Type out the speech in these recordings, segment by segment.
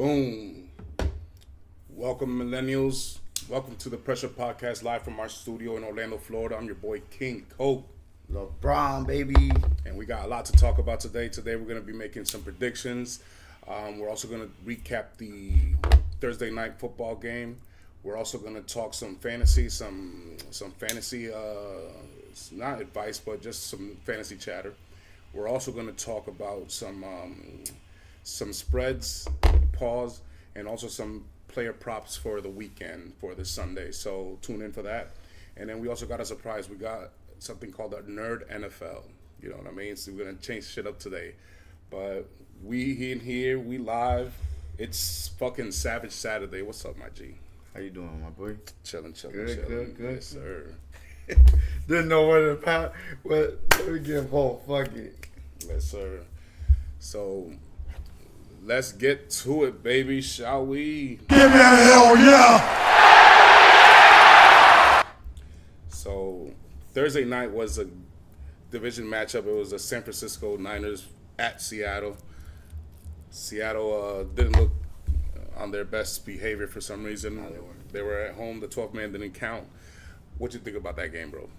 Boom. Welcome, millennials. Welcome to the Pressure Podcast, live from our studio in Orlando, Florida. I'm your boy, King Coke. LeBron, baby. And we got a lot to talk about today. Today, we're going to be making some predictions. We're also going to recap the Thursday night football game. We're also going to talk some fantasy, not advice, but just some fantasy chatter. We're also going to talk about some spreads, and also some player props for the weekend for this Sunday. So tune in for that. And then we also got a surprise. We got something called the NerdFL. You know what I mean? So we're going to change shit up today. But we in here, we live. It's fucking Savage Saturday. What's up, my G? How you doing, my boy? Chilling. Good. Yes, sir. Didn't know what to pound. But let me get involved. Fuck it. Yes, sir. So let's get to it, baby, shall we? Give me a hell yeah! So Thursday night was a division matchup. It was the San Francisco Niners at Seattle. Seattle didn't look on their best behavior for some reason. No, they were at home. The 12th man didn't count. What you think about that game, bro?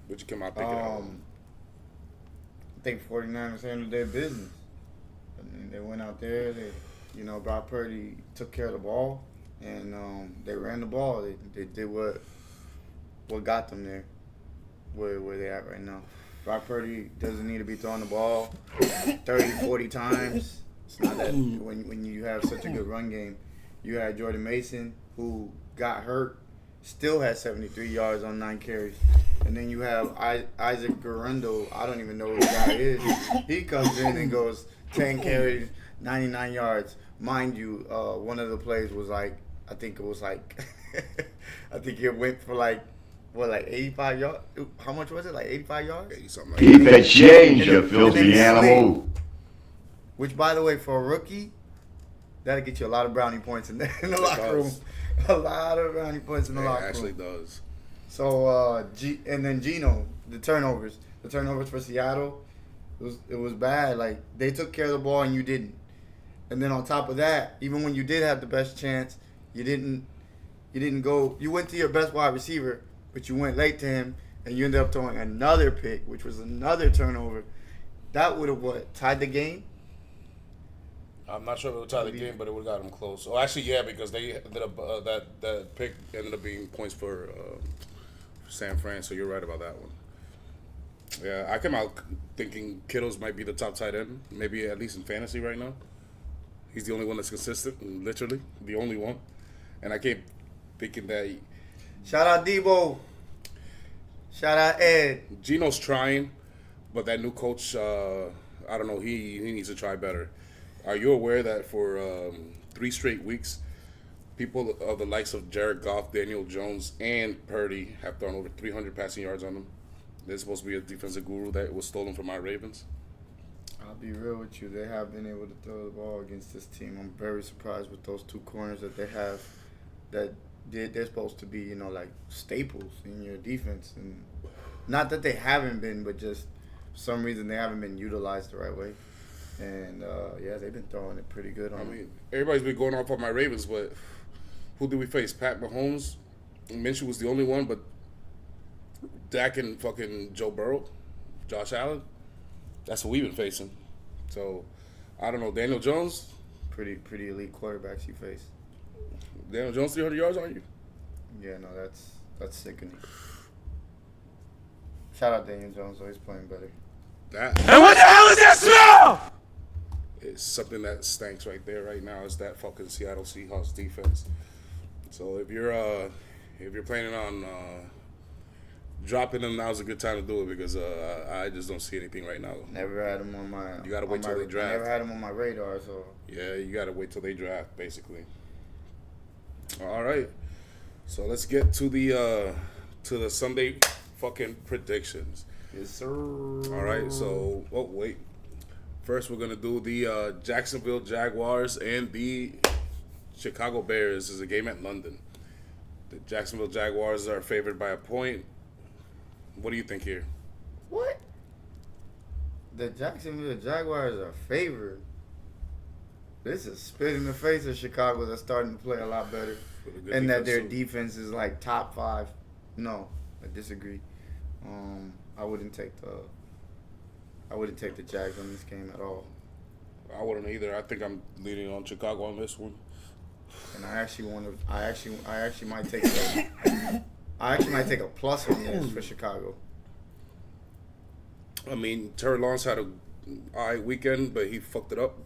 What you come out thinking of? I think 49ers handled their business. I mean, they went out there. Brock Purdy took care of the ball, and they ran the ball. They did what got them there, where they at right now. Brock Purdy doesn't need to be throwing the ball 30, 40 times. It's not that when you have such a good run game. You had Jordan Mason, who got hurt, still had 73 yards on 9 carries. And then you have Isaac Guerrero. I don't even know who the guy is. He comes in and goes 10 carries, 99 yards. Mind you, one of the plays was I think it went for 85 yards? How much was it? 85 yards? 80 something Keep that change, you filthy animal. Which, by the way, for a rookie, that'll get you a lot of brownie points in the locker room. A lot of brownie points in the locker room. It actually does. So, and then Geno, the turnovers for Seattle, it was bad. Like, they took care of the ball and you didn't. And then on top of that, even when you did have the best chance, you didn't go. You went to your best wide receiver, but you went late to him, and you ended up throwing another pick, which was another turnover. That would have tied the game. I'm not sure if it would tie the game, but it would have got them close. Oh, actually, yeah, because they ended up that pick ended up being points for San Fran. So you're right about that one. Yeah, I come out thinking Kittles might be the top tight end, maybe at least in fantasy right now. He's the only one that's consistent, literally the only one. And I keep thinking that. Shout out Debo. Shout out Ed. Geno's trying, but that new coach, I don't know. He needs to try better. Are you aware that for 3 straight weeks, people of the likes of Jared Goff, Daniel Jones, and Purdy have thrown over 300 passing yards on them? They're supposed to be a defensive guru that was stolen from our Ravens. I'll be real with you. They have been able to throw the ball against this team. I'm very surprised with those 2 corners that they have. That they're supposed to be, like staples in your defense, and not that they haven't been, but just for some reason they haven't been utilized the right way. And, they've been throwing it pretty good on them. I mean, everybody's been going off on my Ravens, but who did we face? Pat Mahomes? Minshew was the only one, but Dak and fucking Joe Burrow, Josh Allen, that's what we've been facing. So, I don't know. Daniel Jones? Pretty elite quarterbacks you face. Daniel Jones, 300 yards on you? Yeah, no, that's sickening. Shout out Daniel Jones, though. He's playing better. And what the hell is that smell? It's something that stinks right there right now. Is that fucking Seattle Seahawks defense. So if you're planning on dropping them, now's a good time to do it because I just don't see anything right now. Never had them on my. You gotta wait till they draft. Never had them on my radar, so. Yeah, you gotta wait till they draft, basically. All right, so let's get to the Sunday fucking predictions. Yes, sir. All right, so wait. First, we're gonna do the Jacksonville Jaguars and the Chicago Bears. This is a game at London. The Jacksonville Jaguars are favored by a point. What do you think here? What? The Jacksonville Jaguars are favored. This is spit in the face of Chicago that's starting to play a lot better. And that their defense is like top 5. No, I disagree. I wouldn't take the Jags on this game at all. I wouldn't either. I think I'm leaning on Chicago on this one. And I actually might take a plus on this for Chicago. I mean, Terry Lawrence had a alright weekend, but he fucked it up.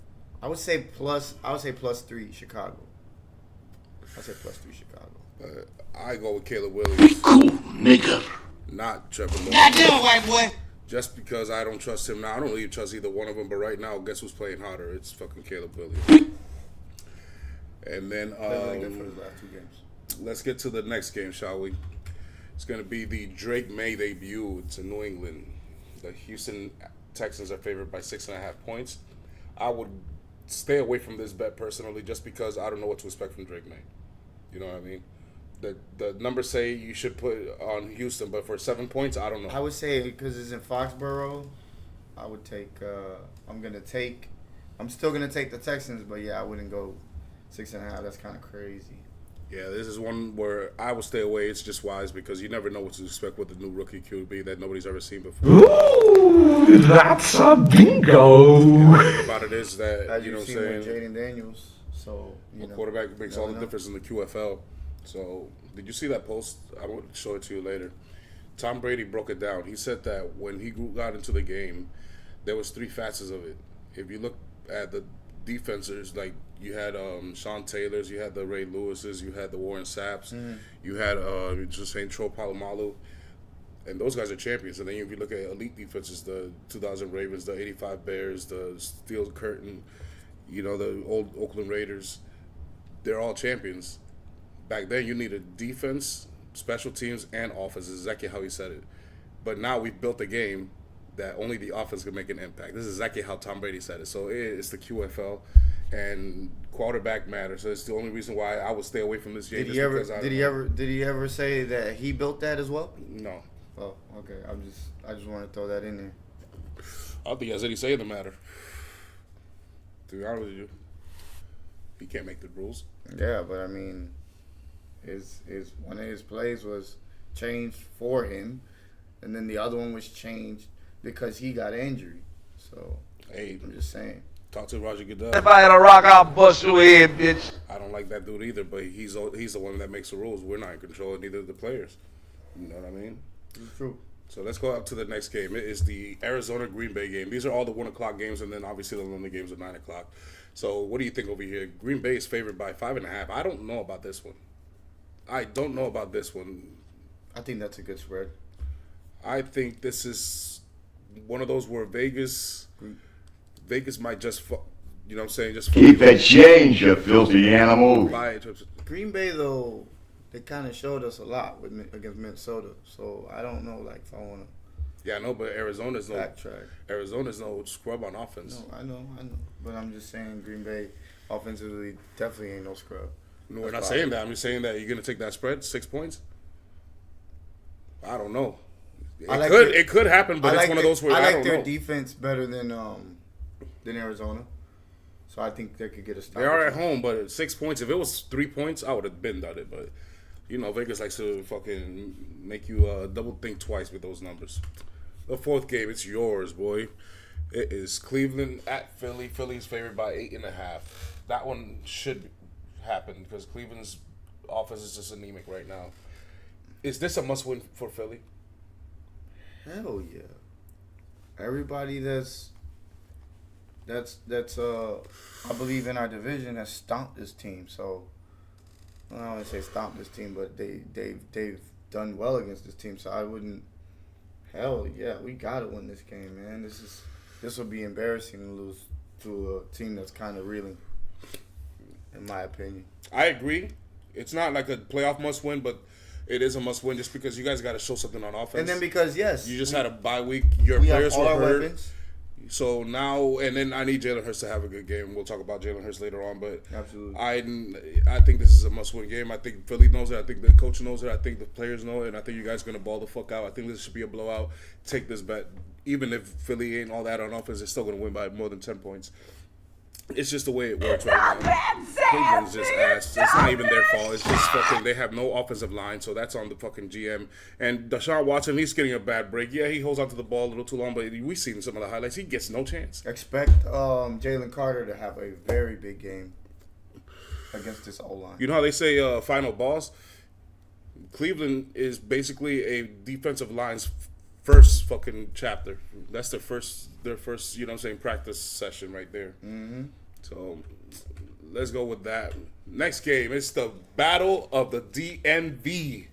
I would say +3 Chicago. I say +3 Chicago. I go with Caleb Williams. Cool, nigga. Not Trevor Lawrence. Goddamn, white boy. Just because I don't trust him now. I don't really trust either one of them, but right now, guess who's playing harder? It's fucking Caleb Williams. And then Really good for his last 2 games. let's get to the next game, shall we? It's going to be the Drake May debut. It's in New England. The Houston Texans are favored by 6.5 points. I would stay away from this bet personally just because I don't know what to expect from Drake May. You know what I mean? The numbers say you should put on Houston, but for 7 points, I don't know. I would say because it's in Foxborough, I would take. I'm still gonna take the Texans, but yeah, I wouldn't go 6.5. That's kind of crazy. Yeah, this is one where I will stay away. It's just wise because you never know what to expect with the new rookie QB that nobody's ever seen before. Ooh, that's a bingo. The thing about it is that, As you know you've what I'm seen saying? with Jaden Daniels, so A quarterback makes all the know. difference in the QFL. So, did you see that post? I will show it to you later. Tom Brady broke it down. He said that when he got into the game, there was 3 facets of it. If you look at the defenders, like you had Sean Taylor's, you had the Ray Lewis's, you had the Warren Sapps, you had just saying Tro Palomalu, and those guys are champions. And then if you look at elite defenses, the 2000 Ravens, the 85 Bears, the Steel Curtain, you know, the old Oakland Raiders, they're all champions. Back then, you needed defense, special teams, and offense. Is exactly how he said it. But now we've built a game that only the offense can make an impact. This is exactly how Tom Brady said it. So it's the QFL, and quarterback matters. So it's the only reason why I would stay away from this game. Did he ever say that he built that as well? No. Oh, okay. I just want to throw that in there. I don't think he has any say in the matter. To be honest with you, he can't make the rules. Yeah, but I mean, his one of his plays was changed for him, and then the other one was changed because he got injured. So Hey, I'm just saying. talk to Roger Goodell. If I had a rock, I'll bust your head, bitch. I don't like that dude either, but he's the one that makes the rules. We're not in control, and neither are the players. You know what I mean? It's true. So let's go up to the next game. It is the Arizona-Green Bay game. These are all the 1 o'clock games, and then obviously the London games at 9 o'clock. So what do you think over here? Green Bay is favored by 5.5. I don't know about this one. I I think that's a good spread. I think this is one of those where Vegas might just, you know what I'm saying? Just Keep that change, you filthy animal. buy it. Green Bay though, they kind of showed us a lot against Minnesota. So I don't know, like if I want to. Yeah, I know, but Arizona's Backtrack. no scrub on offense. No, I know. But I'm just saying Green Bay offensively definitely ain't no scrub. No, we're not saying that. I'm just saying that you're going to take that spread, 6 points. I don't know. It could happen, but it's one of those where I like don't their know. defense better than Arizona, so I think they could get a stop. They are at home, but at 6 points. If it was 3 points, I would have been done it. But you know, Vegas likes to fucking make you double think twice with those numbers. The 4th game, it's yours, boy. It is Cleveland at Philly. Philly's favored by 8.5. That one should happen because Cleveland's offense is just anemic right now. Is this a must-win for Philly? Hell yeah! Everybody that's I believe in our division has stomped this team. So I don't want to say stomped this team, but they've done well against this team. So I wouldn't. Hell yeah, we gotta win this game, man. This will be embarrassing to lose to a team that's kind of reeling, in my opinion. I agree. It's not like a playoff must-win, but it is a must-win just because you guys got to show something on offense. And then because you just had a bye week, your we players have all were our hurt. weapons. So now, and then I need Jalen Hurts to have a good game. We'll talk about Jalen Hurts later on, but Absolutely. I think this is a must-win game. I think Philly knows it. I think the coach knows it. I think the players know it, and I think you guys are gonna ball the fuck out. I think this should be a blowout. Take this bet, even if Philly ain't all that on offense, they're still gonna win by more than 10 points. It's just the way it works right now. Cleveland's just ass. It's not even their fault. It's just fucking. They have no offensive line, so that's on the fucking GM. And Deshaun Watson, he's getting a bad break. Yeah, he holds onto the ball a little too long, but we've seen some of the highlights. He gets no chance. Expect Jalen Carter to have a very big game against this O-line. You know how they say final boss? Cleveland is basically a defensive line's first fucking chapter. That's their first, you know what I'm saying, practice session right there. Mm-hmm. So let's go with that. Next game, it's the Battle of the DMVP.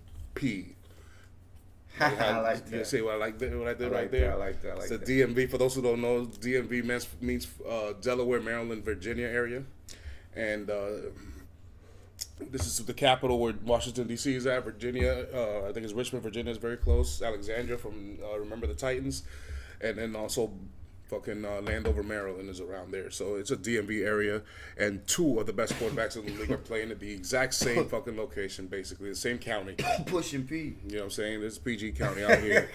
I like that. You see what I did right like there? that, I like that, I like It's that. the DMV. For those who don't know, DMV means Delaware, Maryland, Virginia area. And this is the capital where Washington, D.C. is at. Virginia, I think it's Richmond, Virginia is very close. Alexandria from Remember the Titans. And then also fucking Landover, Maryland is around there. So it's a DMV area. And two of the best quarterbacks in the league are playing at the exact same fucking location, basically. The same county. Pushing P. You know what I'm saying? This is PG County out here.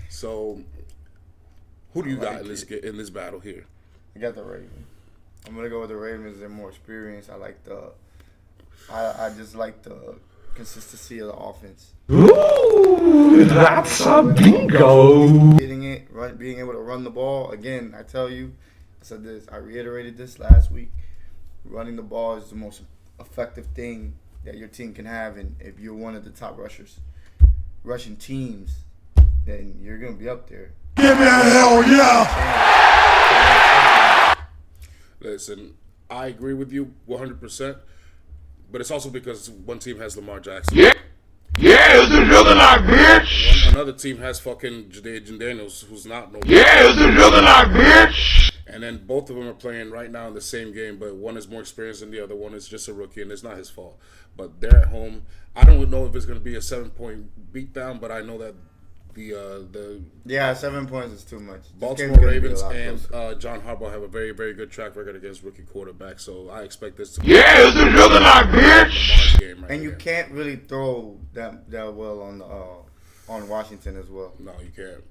So who do you got in this battle here? I got the Ravens. I'm gonna go with the Ravens. They're more experienced. I just like the consistency of the offense. Ooh, that's a bingo. Getting it, right, being able to run the ball. Again, I tell you, I said this, I reiterated this last week. Running the ball is the most effective thing that your team can have, and if you're one of the top rushing teams, then you're gonna be up there. Give me a hell yeah. Listen, I agree with you 100%, but it's also because one team has Lamar Jackson. Yeah, it's a juggernaut, bitch. Another team has fucking Jadavian Daniels, who's not no. Yeah, it's a juggernaut, bitch. And then both of them are playing right now in the same game, but one is more experienced than the other. One is just a rookie, and it's not his fault. But they're at home. I don't know if it's going to be a 7-point beatdown, but I know that the 7 points is too much. This Baltimore game's gonna be a Ravens lot and closer. John Harbaugh have a very, very good track record against rookie quarterbacks. So I expect this to be Yeah, it's a juggernaut, bitch. Lamar's game right And you here. can't really throw that well on Washington as well. No, you can't.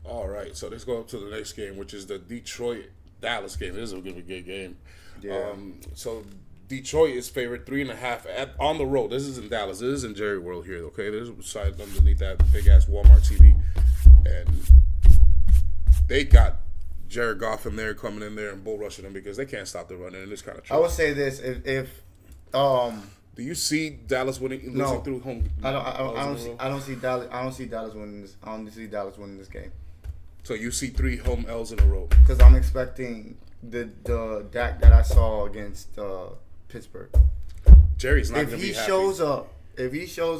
All right, so let's go up to the next game, which is the Detroit-Dallas game. This is going to be a good game. Yeah. So Detroit is favored 3.5 on the road. This is in Dallas. This is in Jerry World here, okay? There's a side underneath that big-ass Walmart TV. And they got Jared Goff in there coming in there and bull rushing them because they can't stop the run, and it's kind of true. I would say this: if Do you see Dallas losing through home? I don't see Dallas. I don't see Dallas winning this. I don't see Dallas winning this game So you see 3 home L's in a row. because I'm expecting the Dak that I saw against Pittsburgh. Jerry's not going If to be he happy. shows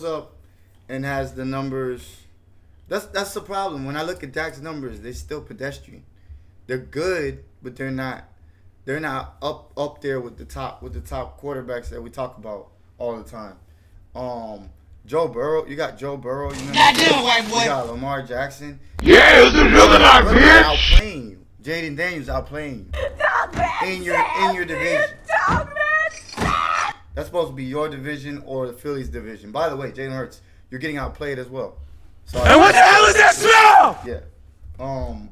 up and has the numbers, that's the problem. When I look at Dak's numbers, they're still pedestrian. They're good, but they're not up there with the top quarterbacks that we talk about all the time. Joe Burrow, you got Joe Burrow. You got Lamar Jackson. Yeah, it's a juggernaut, They're bitch. outplaying you. Jaden Daniels outplaying you in your division. That's supposed to be your division or the Phillies division. By the way, Jalen Hurts, you're getting outplayed as well. So And what the hell is that smell? yeah.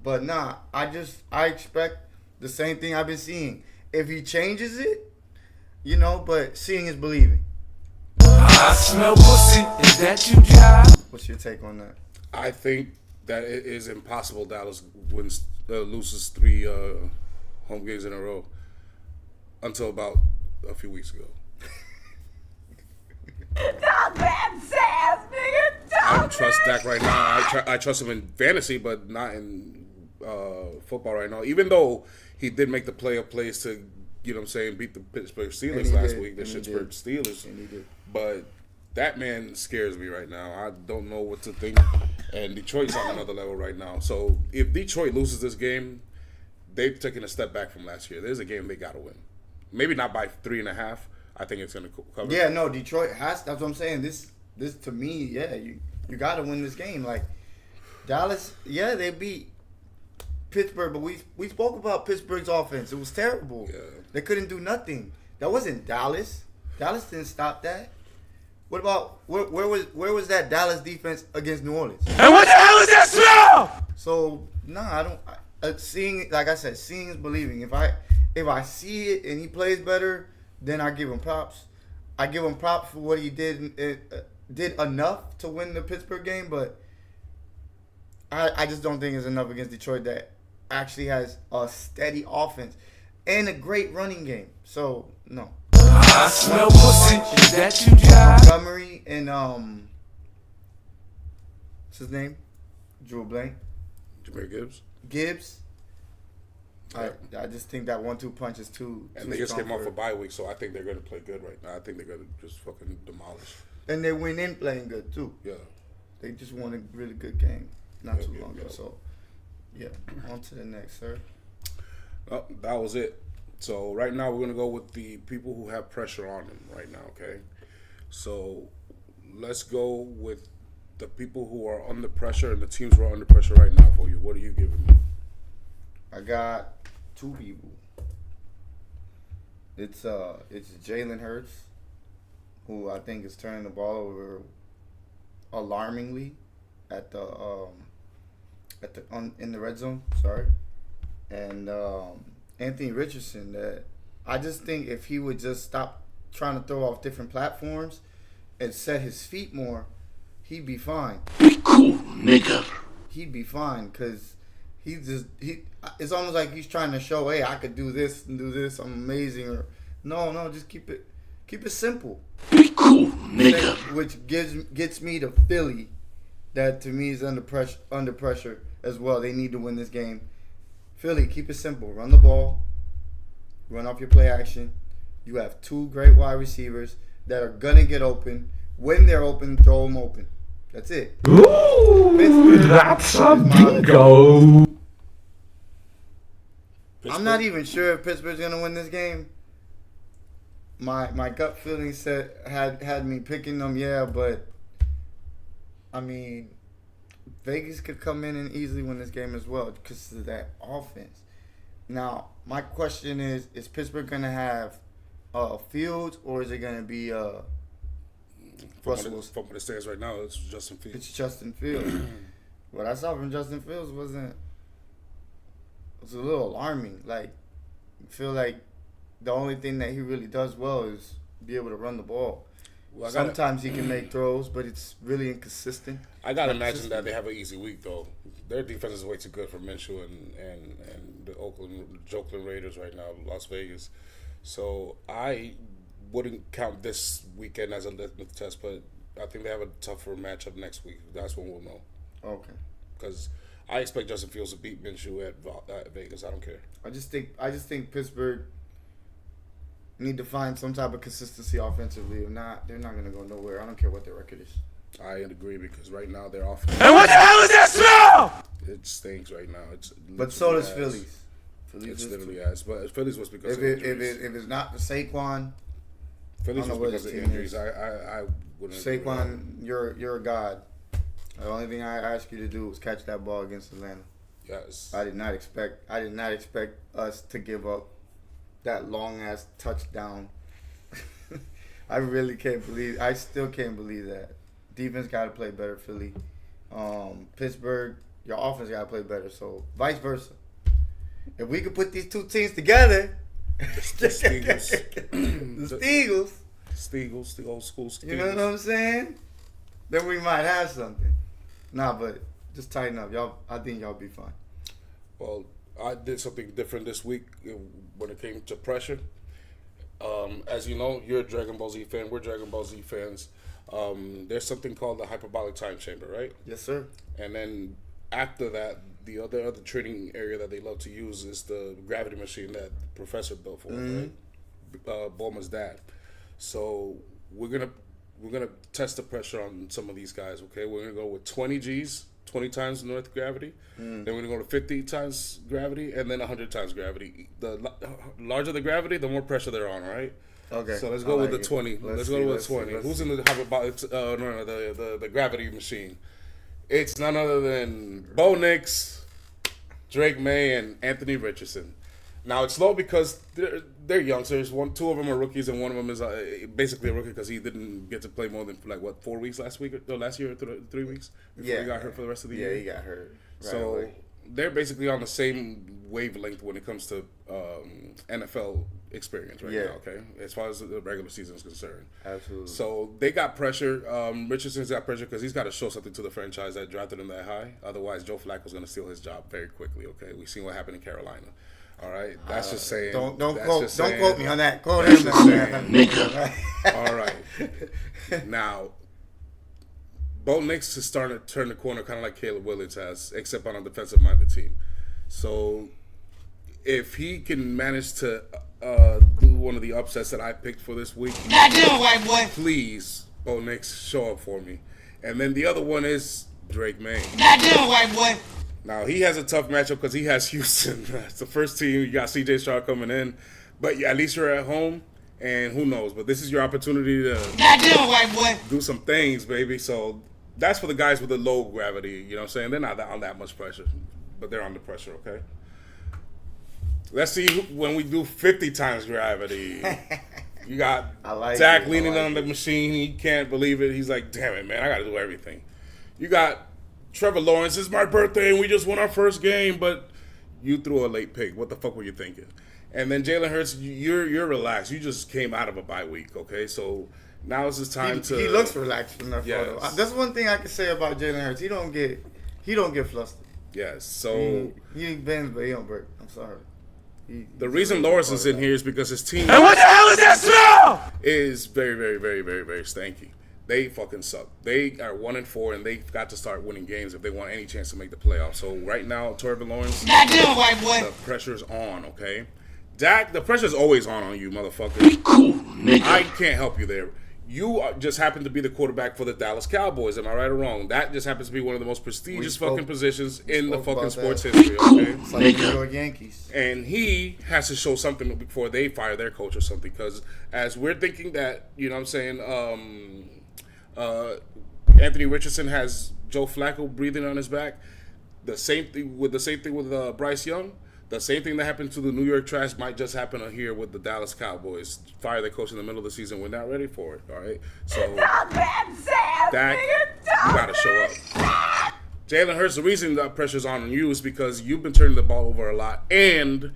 But nah, I expect the same thing I've been seeing. If he changes it, but seeing is believing. I smell pussy. Is that you, Job? What's your take on that? I think that it is impossible Dallas loses 3 home games in a row until about a few weeks ago. I don't trust Dak right now. I trust him in fantasy, but not in football right now. Even though he did make the plays to, you know what I'm saying, beat the Pittsburgh Steelers last week, the Pittsburgh Steelers. And he did. But that man scares me right now. I don't know what to think. And Detroit's on another level right now. So if Detroit loses this game, they've taken a step back from last year. There's a game they got to win. Maybe not by 3.5. I think it's going to cover. Yeah, no, Detroit has. That's what I'm saying. This to me, yeah, you got to win this game. Like Dallas, yeah, they beat Pittsburgh, but we spoke about Pittsburgh's offense. It was terrible. Yeah. They couldn't do nothing. That wasn't Dallas. Dallas didn't stop that. What about where was that Dallas defense against New Orleans? And what the hell is that smell? So I don't. Seeing, like I said, seeing is believing. If if I see it and he plays better, then I give him props. I give him props for what he did enough to win the Pittsburgh game, but I just don't think it's enough against Detroit that actually has a steady offense and a great running game. So no. I smell pussy. Is that you, John? Montgomery and what's his name? Drew Blank. Jameer Gibbs. Gibbs. Yeah. I just think that 1-2 punch is too. And they just came off a bye week, so I think they're going to play good right now. I think they're going to just fucking demolish. And they went in playing good too. Yeah. They just won a really good game not Yeah, too yeah, long ago. yeah. So yeah, on to the next, sir. Oh, that was it. So right now we're going to go with the people who have pressure on them right now, okay? So let's go with the people who are under pressure and the teams who are under pressure right now for you. What are you giving me? I got two people. It's Jalen Hurts, who I think is turning the ball over alarmingly in the red zone. Sorry, and Anthony Richardson. That I just think if he would just stop trying to throw off different platforms and set his feet more, he'd be fine. Be cool, nigga. He'd be fine because it's almost like he's trying to show, hey, I could do this and do this. I'm amazing. Or no, just keep it simple. Be cool, nigga. Which gets me to Philly. That to me is under pressure as well. They need to win this game. Philly, keep it simple. Run the ball. Run off your play action. You have two great wide receivers that are gonna get open. When they're open, throw them open. That's it. Ooh, that's a bingo. I'm not even sure if Pittsburgh's gonna win this game. My gut feeling had me picking them, yeah, but I mean, Vegas could come in and easily win this game as well because of that offense. Now, my question is Pittsburgh gonna have Fields or is it gonna be From what it stands right now, it's Justin Fields. It's Justin Fields. What I saw from Justin Fields was a little alarming. Like, I feel like the only thing that he really does well is be able to run the ball. Well, Sometimes he can make throws, but it's really inconsistent. I gotta imagine that they have an easy week though. Their defense is way too good for Minshew and the Oakland Raiders right now, Las Vegas. So I wouldn't count this weekend as a litmus test, but I think they have a tougher matchup next week. That's when we'll know. Okay. Because I expect Justin Fields to beat Minshew at Vegas. I don't care. I just think Pittsburgh need to find some type of consistency offensively. If not, they're not gonna go nowhere. I don't care what their record is. I agree because right now their offense And what the hell is that smell? it stinks right now. It's But so does ass. Phillies. It's is literally too. ass. But Phillies was because If of it, injuries. if it's not for Saquon, Phillies I don't know was what because of his team injuries. is. I wouldn't. agree with Saquon, you're a god. The only thing I asked you to do was catch that ball against Atlanta. that. Yes. I did not expect us to give up that long ass touchdown. I still can't believe that. Defense got to play better, Philly. Pittsburgh, your offense got to play better. So vice versa. If we could put these two teams together, The Steagles. the Steagles, The old school Steagles. you know what I'm saying? Then we might have something. Nah, but just tighten up, y'all. I think y'all be fine. Well, I did something different this week when it came to pressure. As you know, you're a Dragon Ball Z fan. We're Dragon Ball Z fans. There's something called the hyperbolic time chamber, right? Yes, sir. And then after that, the other training area that they love to use is the gravity machine that the professor built for him, right? Bulma's dad. So we're gonna test the pressure on some of these guys. Okay, we're gonna go with 20 G's, 20 times the Earth gravity. Then we're gonna go to 50 times gravity, and then 100 times gravity. The larger the gravity, the more pressure they're on. Right? Okay. So let's go with the it. 20. Let's go with 20. Who's in the hyperbolic? The gravity machine. It's none other than Bo Nix, Drake May, and Anthony Richardson. Now it's low because they're youngsters. Two of them are rookies, and one of them is basically a rookie because he didn't get to play more than 4 weeks last year, or 3 weeks before he got hurt for the rest of the year. Yeah, he got hurt. Right So away. they're basically on the same wavelength when it comes to NFL experience right Yeah. now. Okay, as far as the regular season is concerned. Absolutely. So they got pressure. Richardson's got pressure because he's got to show something to the franchise that drafted him that high. Otherwise, Joe Flacco's going to steal his job very quickly. Okay, we've seen what happened in Carolina. All right, that's just saying. Don't that's quote me on that. Quote That's him. just saying. Nigga. All right. Now, Bo Nix is starting to turn the corner, kind of like Caleb Williams has, except on a defensive-minded team. So, if he can manage to do one of the upsets that I picked for this week, Not doing white boy. please, Bo Nix, show up for me. And then the other one is Drake May. Not doing white boy. Now, he has a tough matchup because he has Houston. It's the first team. You got C.J. Stroud coming in. But yeah, at least you're at home, and who knows. But this is your opportunity to Not doing white boy. do some things, baby. So that's for the guys with the low gravity. You know what I'm saying? They're not on that much pressure, but they're under pressure, okay? Let's see when we do 50 times gravity. You got I like Zach it. I leaning like on the it. machine. He can't believe it. He's like, damn it, man. I got to do everything. You got Trevor Lawrence. It's my birthday, and we just won our first game, but you threw a late pick. What the fuck were you thinking? And then Jalen Hurts, you're relaxed. You just came out of a bye week, okay? So now is his time to. He looks relaxed from that Yes. photo. That's one thing I can say about Jalen Hurts. He don't get flustered. Yes. So He bends, but he don't break. I'm sorry. the reason Lawrence is in here is because his team And what the hell is that smell? is very, very, very, very, very stanky. They fucking suck. They are 1-4, and they've got to start winning games if they want any chance to make the playoffs. So right now, Trevor Lawrence, Not doing white boy. the pressure's on, okay? Dak, the pressure's always on you, motherfucker. Cool, nigga. I can't help you there. You just happen to be the quarterback for the Dallas Cowboys. Am I right or wrong? That just happens to be one of the most prestigious spoke- fucking positions in the spoke fucking about sports that. history, okay? It's like the Nigga. New York Yankees. And he has to show something before they fire their coach or something. Because as we're thinking that, you know what I'm saying, Anthony Richardson has Joe Flacco breathing on his back. The same thing with Bryce Young. The same thing that happened to the New York Trash might just happen here with the Dallas Cowboys. Fire their coach in the middle of the season. We're not ready for it. All right. So Dak, you gotta show up. Jalen Hurts, the reason that pressure's on you is because you've been turning the ball over a lot, and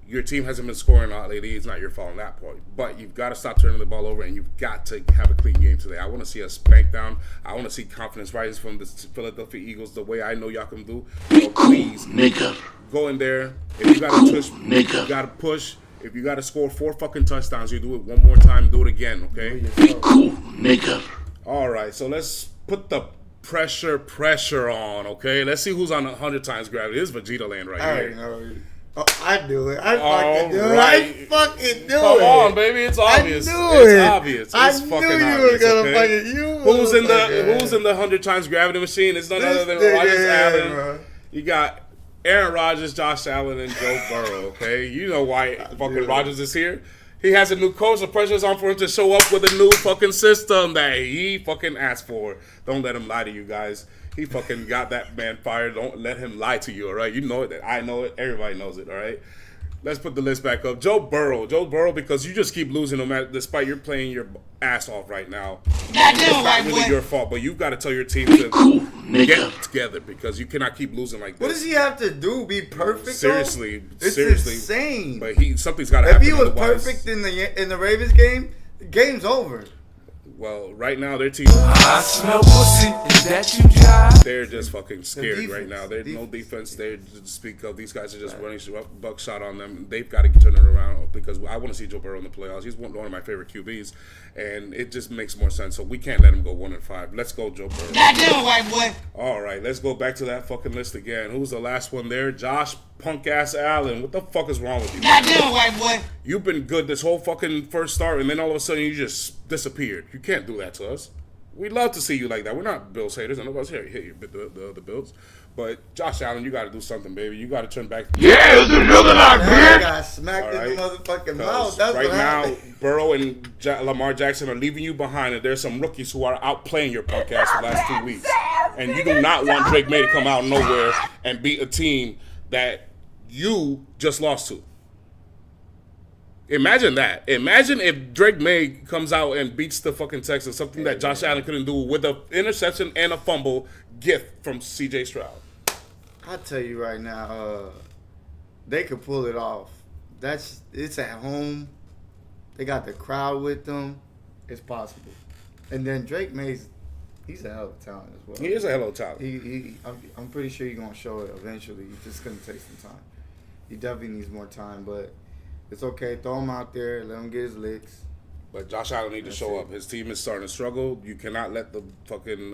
your team hasn't been scoring a lot lately. It's not your fault on that point. But you've got to stop turning the ball over, and you've got to have a clean game today. I want to see us spank down. I want to see confidence rise from the Philadelphia Eagles the way I know y'all can do. So please, Nigga. go in there. If you got to push, Nigga. you got to push. If you got to score 4 fucking touchdowns, you do it one more time. Do it again, okay? Cool, nigga. All right, so let's put the pressure on, okay? Let's see who's on 100 times gravity. This is Vegeta land right I already here. know. Oh, I do it. I All fucking do it. right. I fucking do Come it. on, baby. It's obvious. I knew It's it. obvious. I It's knew fucking you obvious. were gonna okay? fucking. You Who's in motherfucker. the 100 times gravity machine? It's none This other than nigga Rodgers here, Allen. bro. You got Aaron Rodgers, Josh Allen, and Joe Burrow. Okay, you know why fucking Rodgers is here. He has a new coach. The pressure's on for him to show up with a new fucking system that he fucking asked for. Don't let him lie to you guys. He fucking got that man fired. Don't let him lie to you, all right? You know it. I know it. Everybody knows it, all right? Let's put the list back up. Joe Burrow, because you just keep losing no matter, despite you're playing your ass off right now. Not It's doing not white really boy. your fault, but you've got to tell your team to Cool, nigga. get together because you cannot keep losing like this. What does he have to do? Be perfect? Seriously, though? It's seriously. insane. But something's got to If happen. he was otherwise- perfect in the Ravens game, the game's over. Well, right now their team, I smell pussy. Is that you, Josh? they're just fucking scared defense, right now. There's no defense. defense. They just speak of. These guys are just running buckshot on them. They've got to turn it around because I want to see Joe Burrow in the playoffs. He's one of my favorite QBs, and it just makes more sense. So we can't let him go 1-5. Let's go, Joe Burrow. Not doing white boy. All right, let's go back to that fucking list again. Who's the last one there? Josh punk ass Allen. What the fuck is wrong with you? Not doing white boy. You've been good this whole fucking first start, and then all of a sudden you just disappeared. You can't do that to us. We'd love to see you like that. We're not Bills haters. None of us here hate you, the Bills. But Josh Allen, you got to do something, baby. You got to turn back. Yeah, it's another like That bitch. got smacked in the All right. motherfucking 'Cause mouth. That's right what now, happened. Burrow and Lamar Jackson are leaving you behind, and there's some rookies who are outplaying your punk ass for the last 2 weeks. And you do not want Drake May to come out of nowhere and beat a team that you just lost to. Imagine that. Imagine if Drake May comes out and beats the fucking Texans, something that Josh Allen couldn't do with an interception and a fumble gift from C.J. Stroud. I tell you right now, they could pull it off. It's at home. They got the crowd with them. It's possible. And then Drake Mays, he's a hell of a talent as well. He is a hell of a talent. I'm pretty sure he's gonna show it eventually. He's just gonna take some time. He definitely needs more time, but it's okay. Throw him out there. Let him get his licks. But Josh Allen need to show it. up. His team is starting to struggle. You cannot let the fucking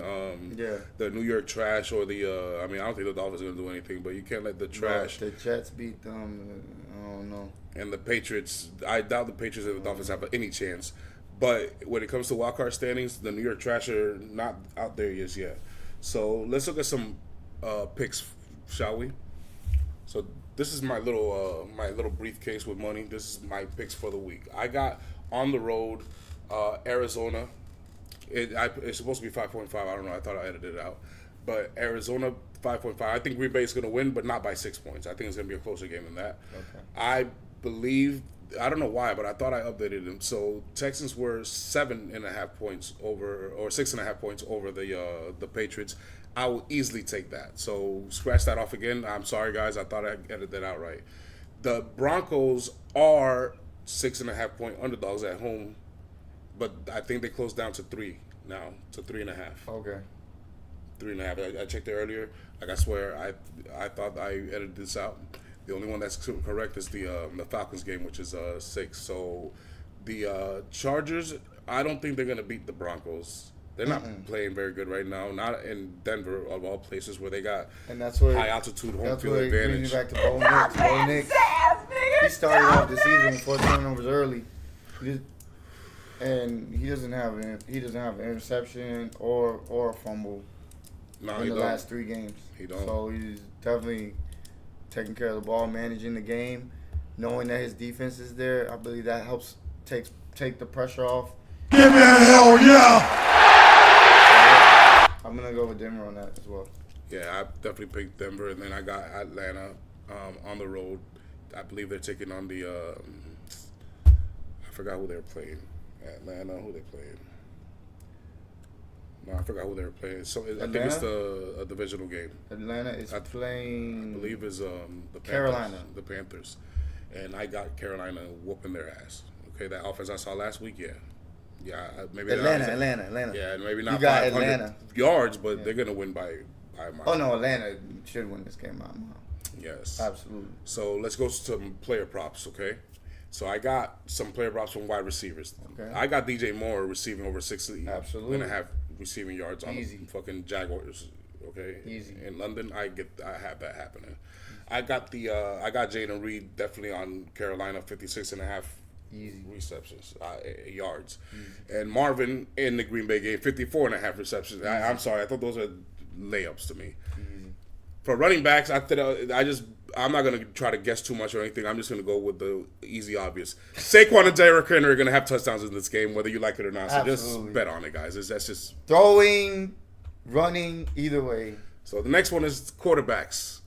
the New York trash or the I don't think the Dolphins are gonna do anything, but you can't let the trash. The Jets beat them. I don't know. And the Patriots, I doubt the Patriots and the Dolphins have any chance. But when it comes to wild card standings, the New York trash are not out there just yet. So let's look at some picks, shall we? So this is my little briefcase with money. This is my picks for the week. I got on the road, Arizona. It's supposed to be 5.5. I don't know. I thought I edited it out. But Arizona, 5.5. I think Green Bay is going to win, but not by 6 points. I think it's going to be a closer game than that. Okay. I believe, I don't know why, but I thought I updated them. So Texans were 7.5 points over, or 6.5 points over the Patriots. I will easily take that. So scratch that off again. I'm sorry, guys. I thought I edited that out right. The Broncos are 6.5 point underdogs at home, but I think they closed down to 3 now, to 3.5. Okay. 3.5. I checked it earlier. Like I swear, I thought I edited this out. The only one that's correct is the Falcons game, which is 6. So the Chargers, I don't think they're gonna beat the Broncos. They're not playing very good right now. Not in Denver, of all places, where they got And that's where high altitude home that's field where it advantage. brings you back to Bo Nix. Bo Nix, he started off the season with 4 turnovers early, and he doesn't have an interception or a fumble No, in he the don't. last 3 games. He don't. So he's definitely taking care of the ball, managing the game, knowing that his defense is there. I believe that helps take the pressure off. Give me a hell yeah! I'm gonna go with Denver on that as well. Yeah, I definitely picked Denver, and then I got Atlanta on the road. I believe they're taking on the I forgot who they're playing. Atlanta, who they playing? No, I forgot who they were playing. So I think it's a divisional game. Atlanta is playing. I believe is the Panthers, Carolina. The Panthers, and I got Carolina whooping their ass. Okay, that offense I saw last week, yeah, maybe Atlanta. Yeah, maybe not You got 500 Atlanta. yards, but they're gonna win by a mile. Oh no, Atlanta should win this game by a mile. Yes, Absolutely. So let's go to some player props, okay? So I got some player props from wide receivers. Okay. I got DJ Moore receiving over 60 Absolutely. and a half receiving yards on Easy. the fucking Jaguars. Okay. Easy. In London, I have that happening. I got Jaden Reed definitely on Carolina, 56 and a half Easy. receptions, yards. And Marvin in the Green Bay game, 54 and a half receptions. I'm sorry, I thought those are layups to me. For running backs, I'm not gonna try to guess too much or anything. I'm just gonna go with the easy, obvious. Saquon and Derrick Henry are gonna have touchdowns in this game, whether you like it or not. So Absolutely. just bet on it, guys. That's just. Throwing, running, either way. So the next one is quarterbacks.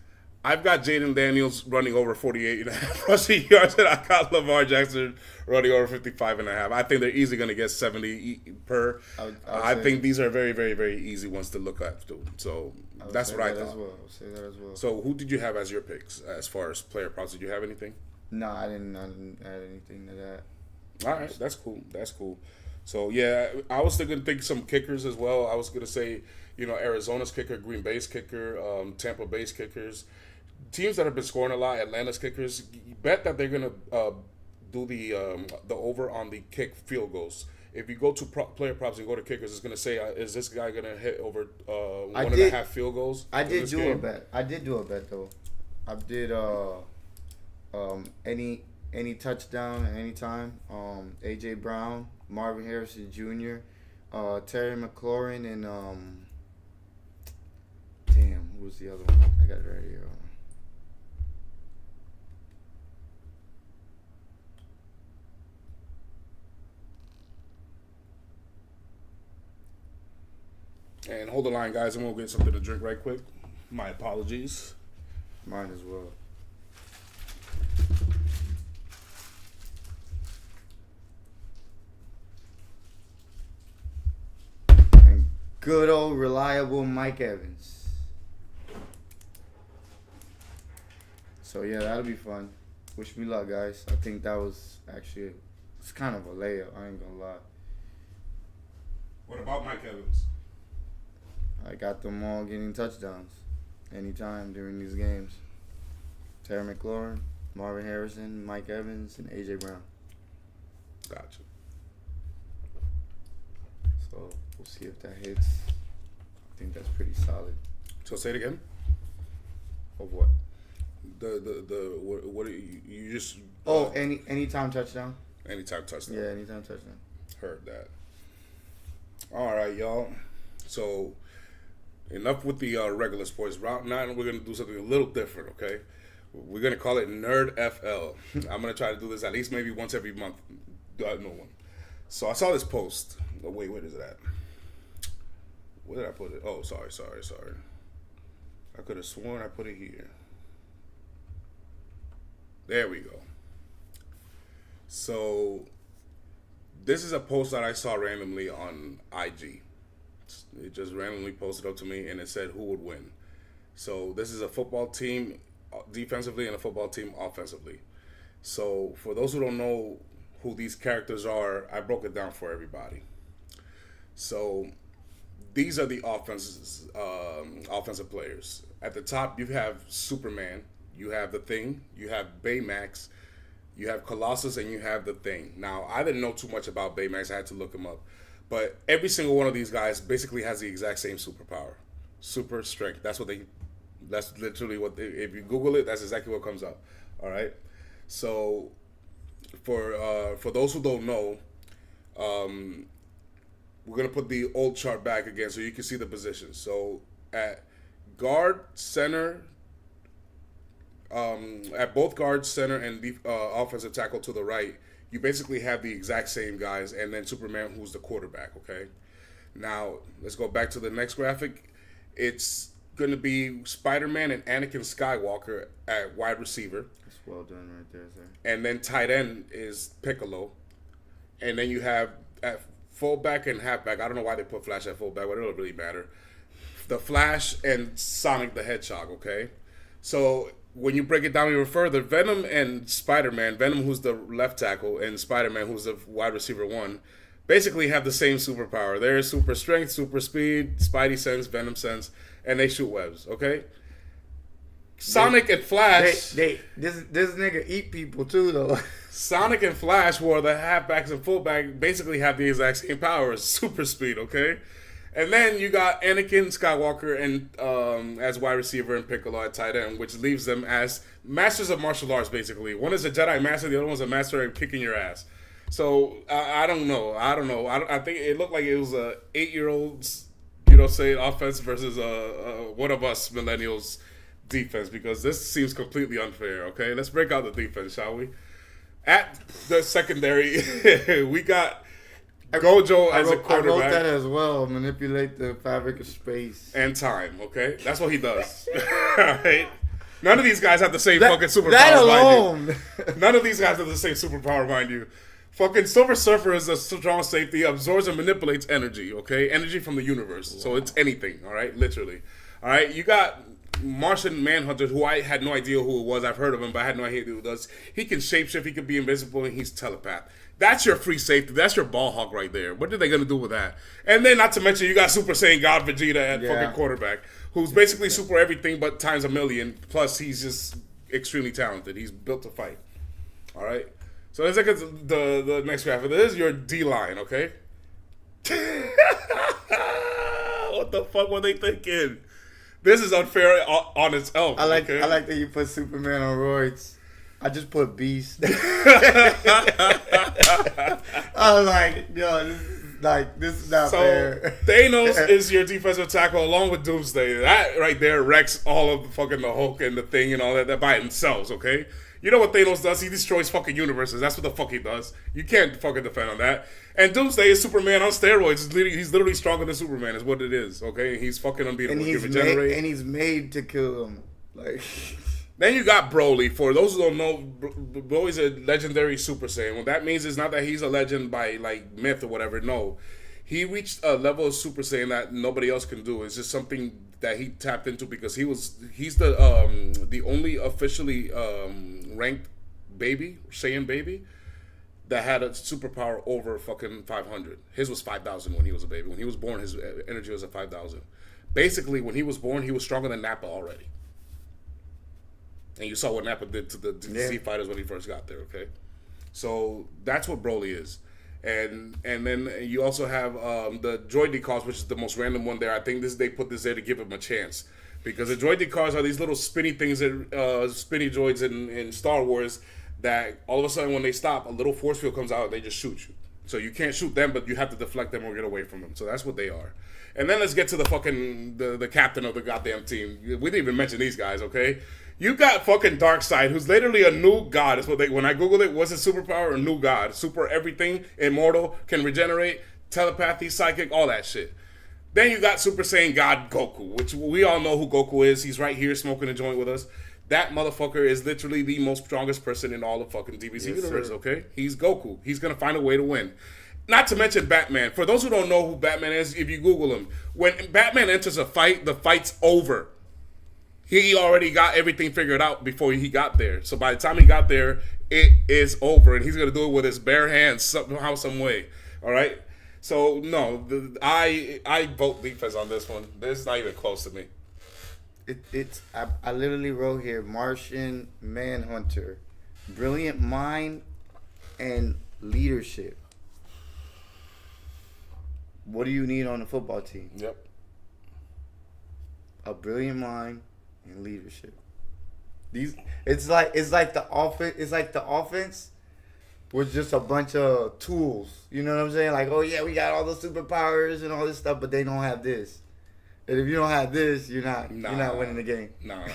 I've got Jaden Daniels running over 48 and a half rushing yards, and I got Lamar Jackson running over 55 and a half. I think they're easily going to get 70 per. I think these are very, very, very easy ones to look at, too. So that's what I thought. I would say that as well. So who did you have as your picks as far as player props? Did you have anything? No, I didn't add anything to that. All right, that's cool. That's cool. So yeah, I was still gonna think some kickers as well. I was gonna say, Arizona's kicker, Green Bay's kicker, Tampa Bay's kickers, teams that have been scoring a lot. Atlanta's kickers. You bet that they're gonna do the over on the kick field goals. If you go to player props and go to kickers, it's gonna say, is this guy gonna hit over 1.5 field goals? I did do a bet. I did do a bet though. I did any touchdown at any time. AJ Brown, Marvin Harrison Jr., Terry McLaurin, and who was the other one? I got it right here. And hold the line, guys. I'm gonna get something to drink right quick. My apologies. Mine as well. And good old reliable Mike Evans. So yeah, that'll be fun. Wish me luck, guys. I think that was actually it's kind of a layup. I ain't gonna lie. What about Mike Evans? I got them all getting touchdowns anytime during these games. Terry McLaurin, Marvin Harrison, Mike Evans, and AJ Brown. Gotcha. So we'll see if that hits. I think that's pretty solid. So say it again. Of what? What you just Anytime touchdown. anytime touchdown. Yeah, anytime touchdown. Heard that. All right, y'all. So enough with the regular sports. Route 9, we're gonna do something a little different. Okay, we're gonna call it NerdFL. I'm gonna try to do this at least maybe once every month. No one. So I saw this post. Oh, wait, where is it at? Where did I put it? Oh, sorry. I could have sworn I put it here. There we go. So this is a post that I saw randomly on IG. It just randomly posted up to me, and it said who would win. So this is a football team defensively and a football team offensively. So for those who don't know who these characters are, I broke it down for everybody. So these are the offensive players. At the top, you have Superman, you have the Thing, you have Baymax, you have Colossus, and you have the Thing. Now, I didn't know too much about Baymax. I had to look him up. But every single one of these guys basically has the exact same superpower. Super strength. That's literally what if you Google it, that's exactly what comes up. All right? So for those who don't know, we're going to put the old chart back again so you can see the positions. So at guard, center, at both guard, center, and offensive tackle to the right, you basically have the exact same guys, and then Superman, who's the quarterback, okay? Now, let's go back to the next graphic. It's going to be Spider-Man and Anakin Skywalker at wide receiver. That's well done right there, sir. And then tight end is Piccolo. And then you have at fullback and halfback. I don't know why they put Flash at fullback, but it don't really matter. The Flash and Sonic the Hedgehog, okay? So when you break it down even further, Venom and Spider-Man, Venom who's the left tackle and Spider-Man who's the wide receiver one, basically have the same superpower. They're super strength, super speed, Spidey sense, Venom sense, and they shoot webs, okay? Sonic and Flash... This nigga eat people too, though. Sonic and Flash, who are the halfbacks and fullback, basically have the exact same powers, super speed, okay? And then you got Anakin Skywalker and as wide receiver and Piccolo at tight end, which leaves them as masters of martial arts, basically. One is a Jedi master, the other one's a master at kicking your ass. So, I don't know. I think it looked like it was a 8-year-old's, offense versus one of us millennials defense, because this seems completely unfair, okay? Let's break out the defense, shall we? At the secondary, we got Gojo as a quarterback. I wrote that as well. Manipulate the fabric of space. And time, okay? That's what he does. Right? None of these guys have the same fucking superpower, mind you. None of these guys have the same superpower, mind you. Fucking Silver Surfer is a strong safety, absorbs and manipulates energy, okay? Energy from the universe. Wow. So it's anything, all right? Literally. All right? You got Martian Manhunter, who I had no idea who it was. I've heard of him, but I had no idea who it does. He can shapeshift, he can be invisible, and he's telepath. That's your free safety. That's your ball hawk right there. What are they going to do with that? And then, not to mention, you got Super Saiyan God Vegeta at fucking quarterback, who's basically super everything but times a million. Plus, he's just extremely talented. He's built to fight. All right? So let's look at the next graphic. This is your D-line, okay? What the fuck were they thinking? This is unfair on its own. I like that you put Superman on roids. I just put Beast. I was like, yo, this is not fair. Thanos is your defensive tackle along with Doomsday. That right there wrecks all of the fucking the Hulk and the Thing and all that by themselves, okay? You know what Thanos does? He destroys fucking universes. That's what the fuck he does. You can't fucking defend on that. And Doomsday is Superman on steroids. He's literally stronger than Superman is what it is, okay? He's fucking unbeatable. And he's made to kill him. Like... Then you got Broly. For those who don't know, Broly's a legendary Super Saiyan. What that means is not that he's a legend by like myth or whatever. No, he reached a level of Super Saiyan that nobody else can do. It's just something that he tapped into because he's the only officially ranked Saiyan baby that had a superpower over fucking 500. His was 5,000 when he was a baby. When he was born, his energy was at 5,000. Basically, when he was born, he was stronger than Nappa already. And you saw what Nappa did to the Z fighters when he first got there, okay? So that's what Broly is. And then you also have the droid decals, which is the most random one there. I think they put this there to give him a chance. Because the droid decals are these little spinny things, spinny droids in Star Wars that all of a sudden when they stop, a little force field comes out and they just shoot you. So you can't shoot them, but you have to deflect them or get away from them. So that's what they are. And then let's get to the fucking the captain of the goddamn team. We didn't even mention these guys, okay? You got fucking Darkseid, who's literally a new god. Is what when I googled it, what's his superpower? A new god, super everything, immortal, can regenerate, telepathy, psychic, all that shit. Then you got Super Saiyan God Goku, which we all know who Goku is. He's right here smoking a joint with us. That motherfucker is literally the most strongest person in all of fucking DBZ universe, okay? He's Goku. He's going to find a way to win. Not to mention Batman. For those who don't know who Batman is, if you Google him, when Batman enters a fight, the fight's over. He already got everything figured out before he got there. So by the time he got there, it is over. And he's going to do it with his bare hands somehow, some way. All right? So, no, I vote defense on this one. This is not even close to me. I literally wrote here Martian Manhunter, brilliant mind and leadership. What do you need on a football team? Yep. A brilliant mind and leadership. It's like the offense. It's like the offense was just a bunch of tools. You know what I'm saying? Like, oh yeah, we got all those superpowers and all this stuff, but they don't have this. And if you don't have this, you're not winning the game. Nah.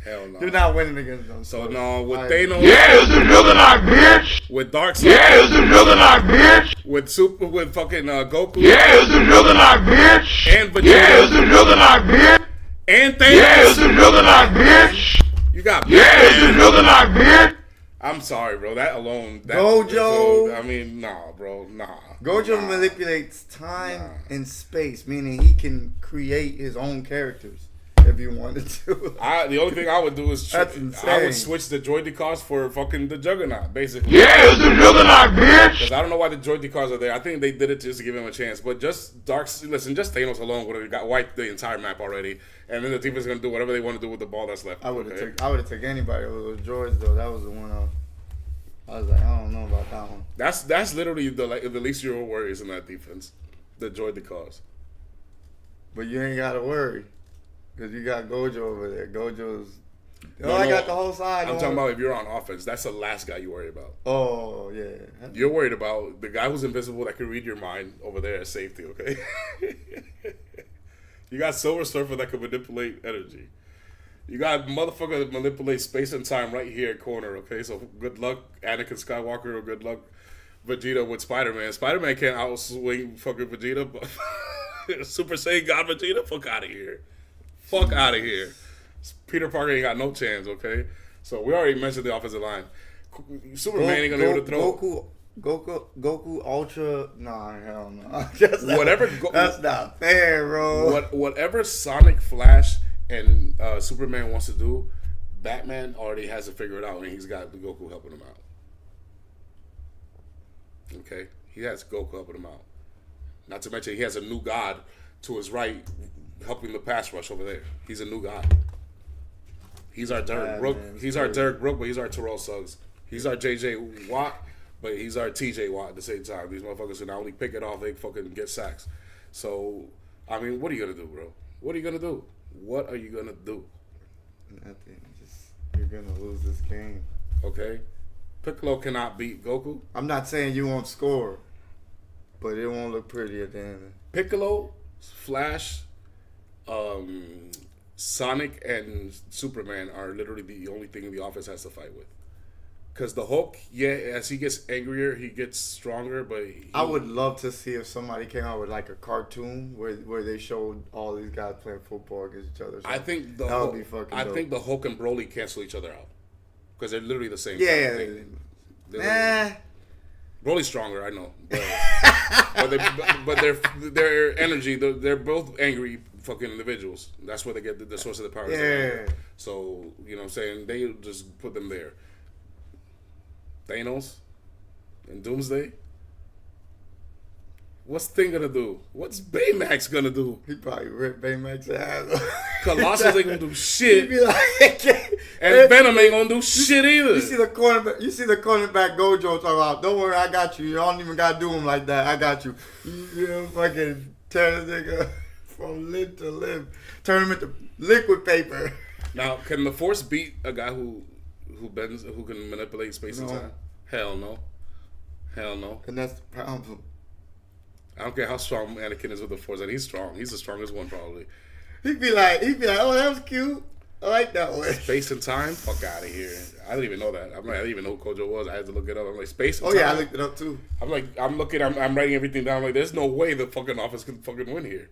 Hell no. You're not winning against them. So no, with Thanos. Yeah, it's a juggernaut, bitch. With Darkseid. Yeah, it's a juggernaut, bitch. With fucking Goku. Yeah, it's a juggernaut, bitch. And Vegeta. Yeah, it's a juggernaut, bitch. And Thanos. Yeah, it's a juggernaut, bitch. You got Yeah, it's a juggernaut, bitch. I'm sorry, bro. That alone. Gojo. I mean, nah, bro. Nah. Gojo manipulates time and space, meaning he can create his own characters if he wanted to. The only thing I would do is That's insane. I would switch the droid decals for fucking the Juggernaut, basically. Yeah, it's a juggernaut, bitch. Because I don't know why the droid decals are there. I think they did it just to give him a chance. But just just Thanos alone would have got wiped the entire map already. And then the team is gonna do whatever they want to do with the ball that's left. I would have took anybody over those droids though. That was the one I was like, I don't know about that one. That's literally the least of your worries in that defense. The droid decals. But you ain't gotta worry. Because you got Gojo over there. Gojo's. I got the whole side. I'm talking about if you're on offense. That's the last guy you worry about. Oh, yeah. You're worried about the guy who's invisible that can read your mind over there at safety, okay? You got Silver Surfer that can manipulate energy. You got motherfucker that manipulates space and time right here at corner, okay? So good luck, Anakin Skywalker, or good luck, Vegeta with Spider-Man. Spider-Man can't outswing fucking Vegeta, but Super Saiyan God Vegeta, fuck out of here. Fuck out of here. Peter Parker ain't got no chance, okay? So we already mentioned the offensive line. Superman ain't gonna be able to throw. Goku Ultra. Nah, hell no. That's not fair, bro. Whatever Sonic, Flash, and Superman wants to do, Batman already has it figured out, and he's got the Goku helping him out. Okay? He has Goku helping him out. Not to mention he has a new god to his right helping the pass rush over there. He's a new god. He's our Derek Brooke. He's our Derek Brooke, but he's our Terrell Suggs. He's our JJ Watt, but he's our TJ Watt at the same time. These motherfuckers can not only pick it off, they fucking get sacks. So, I mean, what are you going to do, bro? What are you going to do? What are you going to do? Nothing. You're going to lose this game. Okay? Piccolo cannot beat Goku. I'm not saying you won't score, but it won't look pretty at the end. Piccolo, Flash, Sonic, and Superman are literally the only thing the offense has to fight with. Because the Hulk, as he gets angrier, he gets stronger, but I would love to see if somebody came out with like a cartoon where they showed all these guys playing football against each other. So I think that would be fucking dope. think the Hulk and Broly cancel each other out. Because they're literally the same. Yeah. Broly's stronger, I know. But their energy. They're both angry fucking individuals. That's where they get the source of the power. Yeah. So you know what I'm saying, they just put them there. Thanos and Doomsday. What's Thing gonna do? What's Baymax gonna do? He probably ripped Baymax's ass. Colossus ain't gonna do shit. He'd be like, And Venom ain't gonna do shit either. You see the cornerback Gojo talking about, don't worry, I got you. You don't even gotta do him like that. I got you. You know, fucking tear this nigga from limb to limb. Turn him into liquid paper. Now, can the Force beat a guy who bends, who can manipulate space and No. time? Hell no. Hell no. And that's the problem. I don't care how strong Anakin is with the Force, and he's strong. He's the strongest one probably. He'd be like, oh, that was cute. I like that one. Space and time? Fuck out of here. I didn't even know that. I didn't even know who Kojo was. I had to look it up. I'm like, space and Oh time? yeah, I looked it up too. I'm writing everything down. I'm like, there's no way the fucking office can fucking win here.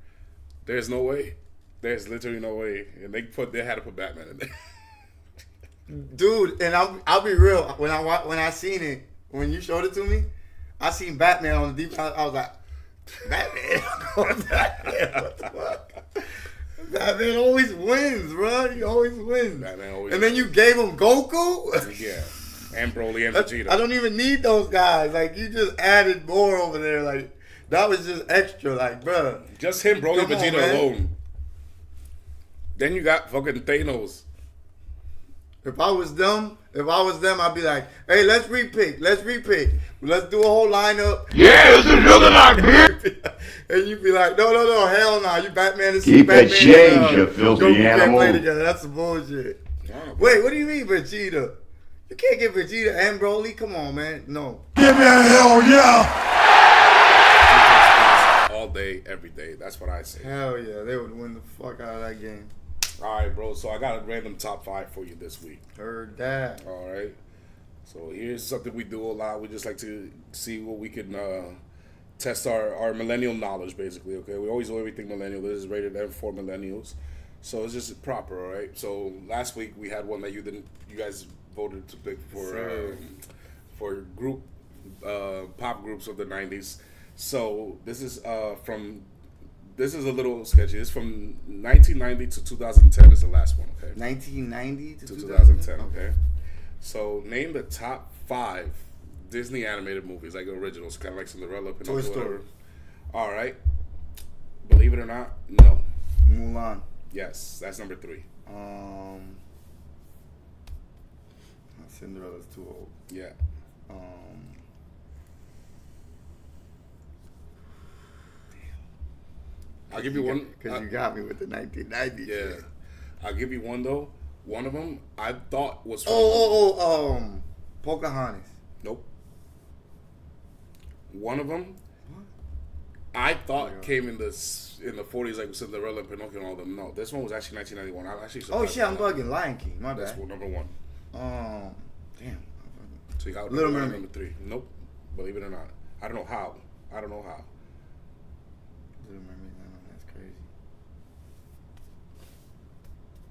There's no way. There's literally no way. And they had to put Batman in there. Dude, and I'll be real. When I seen it, when you showed it to me, I seen Batman on the deep. I was like, Batman, what the fuck? Batman always wins, bro. He always wins. Batman always and then you gave him Goku. Yeah, and Broly and Vegeta. I don't even need those guys. Like you just added more over there. Like that was just extra. Like, bro, just him, Broly, and Come on, Vegeta man. alone. Then you got fucking Thanos. If I was them, I'd be like, hey, let's repick. Let's do a whole lineup. Yeah, this is looking like bitch. And you'd be like, no, hell no. You Batman is Keep Batman. it change, you filthy Goku can't animal. play together. That's some bullshit. Wait, what do you mean Vegeta? You can't get Vegeta and Broly. Come on, man. No. Give me a hell yeah. All day, every day. That's what I say. Hell yeah, they would win the fuck out of that game. All right, bro. So I got a random top 5 for you this week. Heard that. All right. So here's something we do a lot. We just like to see what we can test our millennial knowledge, basically. Okay, we always do everything millennial. This is rated M for millennials, so it's just proper. All right. So last week we had one that you guys voted to pick for group pop groups of the '90s. So this is This is a little sketchy. It's from 1990 to 2010 is the last one, okay? 1990 to 2010, okay? So name the top 5 Disney animated movies, like originals, kind of like Cinderella, Pinocchio, Toy Story. whatever. All right. Believe it or not, no. Mulan. Yes, that's number 3. Cinderella's too old. Yeah. I'll give you one. Because you got me with the 1990s. Yeah. I'll give you one, though. One of them I thought was from... Pocahontas. Nope. One of them I thought came in the 40s, like Cinderella and Pinocchio and all them. No, this one was actually 1991. I'm actually surprised. Oh shit, I'm bugging. Lion King. My That's bad. number 1. Damn. So you got Little number Mermaid. number 3. Nope. Believe it or not. I don't know how. Little Mermaid. No, that's crazy.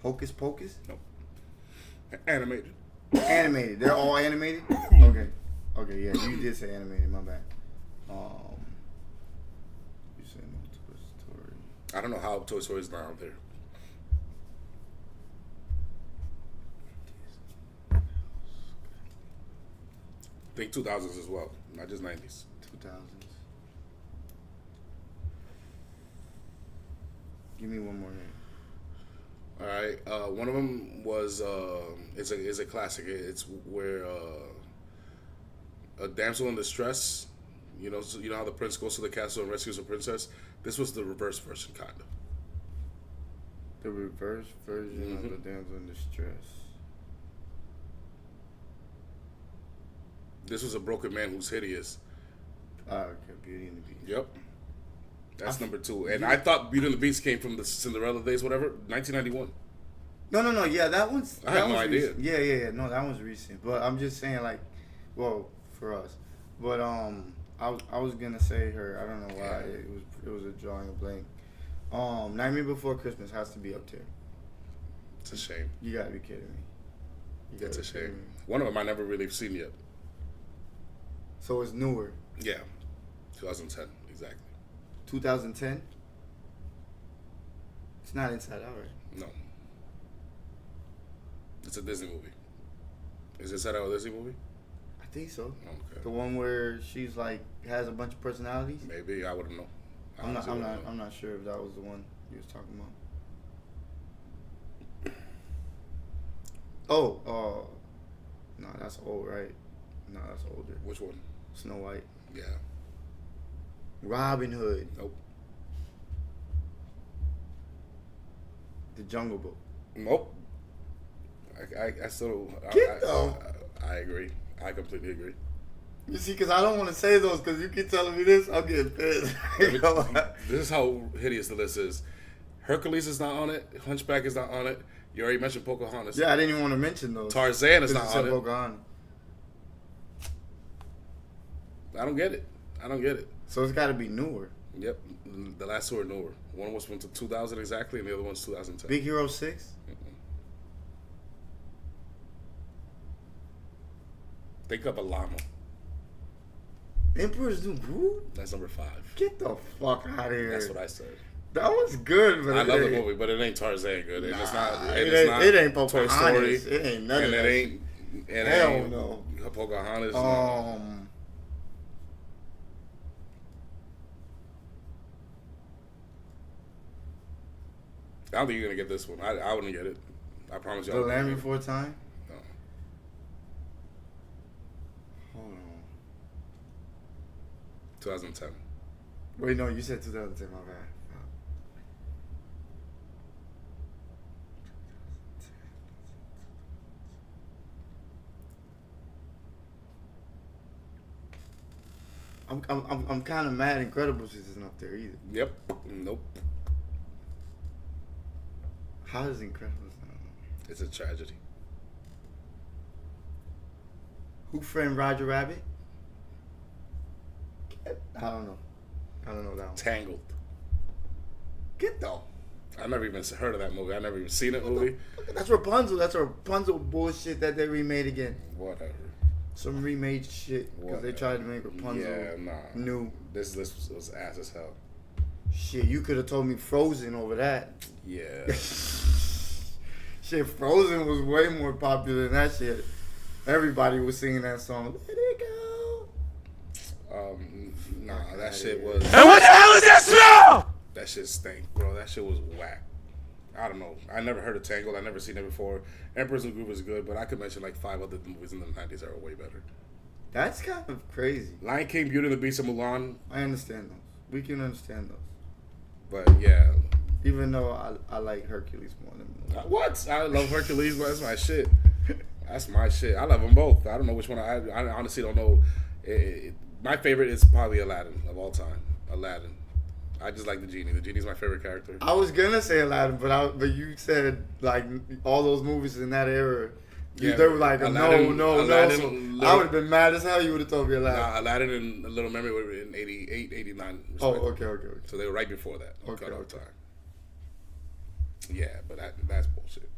Hocus Pocus. Nope. Animated. Animated. They're all animated. Okay. Yeah, you did say animated. My bad. You said no Toy Story. I don't know how Toy Story is not out there. Think 2000s as well, not just 90s. 2000s. Give me one more name. All right, one of them was it's a classic. It's where a damsel in distress, you know how the prince goes to the castle and rescues a princess. This was the reverse version, kind of. The reverse version of the damsel in distress. This was a broken man who's hideous. Okay, Beauty and the Beast. Yep, that's number 2. And I thought Beauty and the Beast came from the Cinderella days, whatever, 1991. No. Yeah, that one's. I had no idea. Recent. Yeah. No, that one's recent. But I'm just saying, like, well, for us. But I was gonna say her. I don't know why it was a drawing a blank. Nightmare Before Christmas has to be up there. It's a shame. You gotta be kidding me. It's a shame. One of them I never really seen yet. So it's newer. Yeah. 2010, exactly. 2010. It's not Inside Out, right? No. It's a Disney movie. Is Inside Out a Disney movie? I think so. Okay. The one where she's like has a bunch of personalities. Maybe I wouldn't know. I'm not sure if that was the one you was talking about. Oh, no, that's old, right? No, that's older. Which one? Snow White. Yeah. Robin Hood. Nope. The Jungle Book. Nope. I still. I agree. I completely agree. You see, because I don't want to say those because you keep telling me this, I'm getting pissed. This is how hideous the list is. Hercules is not on it. Hunchback is not on it. You already mentioned Pocahontas. Yeah, I didn't even want to mention those. Tarzan is not on it. Pocahontas. I don't get it. So it's got to be newer. Yep. The last two are newer. One was from 2000 exactly, and the other one's 2010. Big Hero 6? Think of a llama. Emperor's New Groove? That's number 5. Get the fuck out of here. That's what I said. That was good, but I love the movie, but it ain't Tarzan good. And it's not. And it it's not ain't Toy Story. Pocahontas. It ain't none of And that. it ain't. And Hell it ain't no. Pocahontas. I don't think you're gonna get this one. I wouldn't get it. I promise you. The Land Before Time? No. Hold on. 2010. Wait, no, you said 2010, my bad. I'm kind of mad Incredibles isn't up there either. Yep. Nope. How is Incredibles not? It's a tragedy. Who Framed Roger Rabbit? I don't know that one. Tangled. Get though. I never even heard of that movie. I never even seen that movie. That's Rapunzel. That's Rapunzel bullshit that they remade again. Whatever. Some remade shit because they tried to make Rapunzel new. This list was ass as hell. Shit, you could have told me Frozen over that. Yeah. Shit, Frozen was way more popular than that shit. Everybody was singing that song. Let it go. Nah, that shit was. And what the hell is that smell? That shit stank, bro. That shit was whack. I don't know. I never heard of Tangled. I never seen it before. Emperor's New Groove is good, but I could mention like 5 other movies in the 90s that are way better. That's kind of crazy. Lion King, Beauty and the Beast, and Mulan. I understand those. We can understand those. But yeah. Even though I like Hercules more than Mulan. What? I love Hercules, but that's my shit. That's my shit. I love them both. I don't know which one. I honestly don't know. My favorite is probably Aladdin of all time. Aladdin. I just like the genie. The genie's my favorite character. I was gonna say Aladdin, but you said like all those movies in that era. Yeah, they were like Aladdin, no. Aladdin, So I would have been mad as hell. You would have told me Aladdin. Nah, Aladdin and A Little Mermaid were in 88, 89. Oh, okay. So they were right before that. Okay. Time. Yeah, but that's bullshit.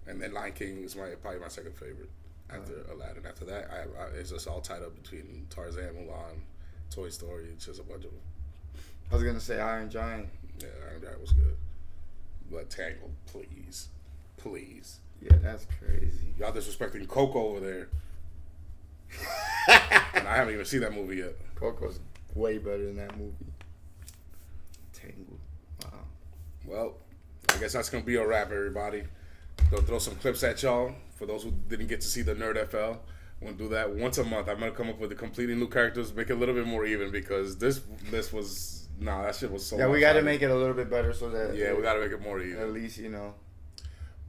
And then Lion King is probably my second favorite after Aladdin. After that, it's just all tied up between Tarzan, Mulan, Toy Story. It's just a bunch of them. I was gonna say Iron Giant. Yeah, Iron Giant was good. But Tangled, please. Yeah, that's crazy. Y'all disrespecting Coco over there. And I haven't even seen that movie yet. Coco's way better than that movie. Tangled. Wow. Well, I guess that's going to be a wrap, everybody. Gonna throw some clips at y'all. For those who didn't get to see the NerdFL, I'm going to do that once a month. I'm going to come up with the completely new characters, make it a little bit more even, because this was... Nah, that shit was so... Yeah, we got to make it a little bit better so that... Yeah, we got to make it more even. At least, you know...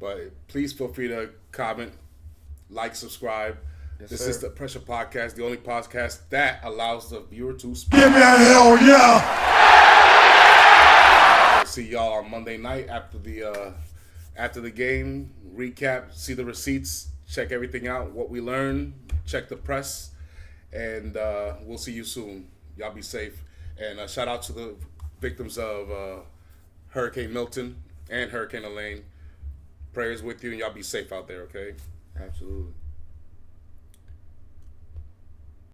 But please feel free to comment, like, subscribe. Yes, This sir. is the Pressure Podcast, the only podcast that allows the viewer to speak. Give me a hell yeah! I'll see y'all on Monday night after the game. Recap, see the receipts, check everything out, what we learned, check the press, and we'll see you soon. Y'all be safe. And shout out to the victims of Hurricane Milton and Hurricane Elaine. Prayers with you, and y'all be safe out there, okay? Absolutely.